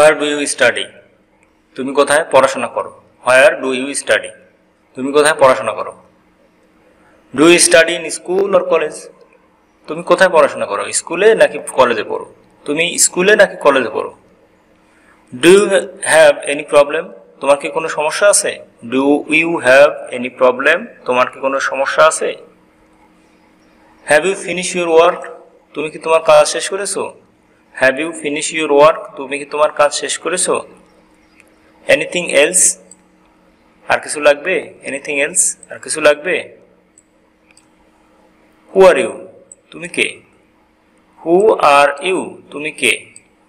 Where do you study? তুমি কোথায় পড়াশোনা করো? Where do you study? তুমি কোথায় পড়াশোনা করো? Do you study in school or college? তুমি কোথায় পড়াশোনা করো, স্কুলে নাকি কলেজে পড়ো? তুমি স্কুলে নাকি কলেজে পড়ো? Do you have any problem? তোমার কি কোনো সমস্যা আছে? Do you have any problem? তোমার কি কোনো সমস্যা আছে? Have you finish your work? তুমি কি তোমার কাজ শেষ করেছো? Have you finish your work? তুমি কি তোমার কাজ শেষ করেছো? Anything else? আর কিছু লাগবে? Anything else? আর কিছু লাগবে? হু আর ইউ? তুমি কে? হু আর ইউ? তুমি কে?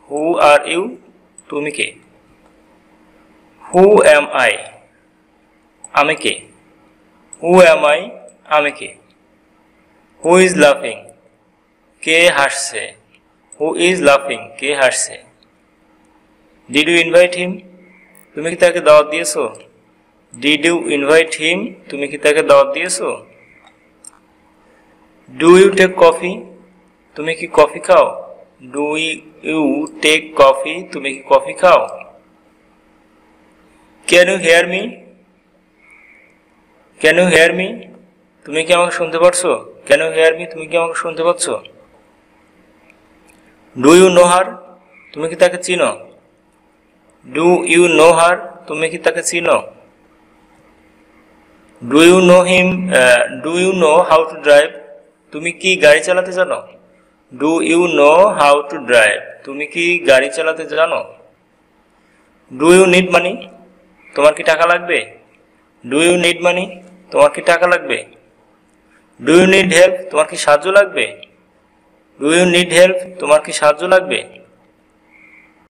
হু আর ইউ? তুমি কে? Who am I? আমি কে? Who am I? আমি কে? হু ইজ লাফিং? কে হাসছে? হু ইজ লাফিং? কে হাসছে? Did you invite him? তুমি কি তাকে দাওয়াত দিয়েছো? Did you invite him? তুমি কি তাকে দাওয়াত দিয়েছো? Do you take coffee? তুমি কি কফি খাও? Do you take coffee? তুমি কি কফি খাও? Can you hear me? Can you hear me? তুমি কি আমাকে শুনতে পারছো? Can you hear me? তুমি কি আমাকে শুনতে পাচ্ছ? Do you know her? তুমি কি তাকে চিনো? Do you know her? তুমি কি তাকে চিনো? Do you know him? Do you know how to drive? তুমি কি গাড়ি চালাতে জানো? Do you know how to drive? তুমি কি গাড়ি চালাতে জানো? Do you need money? তোমার কি টাকা লাগবে? Do you need money? তোমার কি টাকা লাগবে? Do you need help? তোমার কি সাহায্য লাগবে? Do you need help? তোমার কি সাহায্য লাগবে?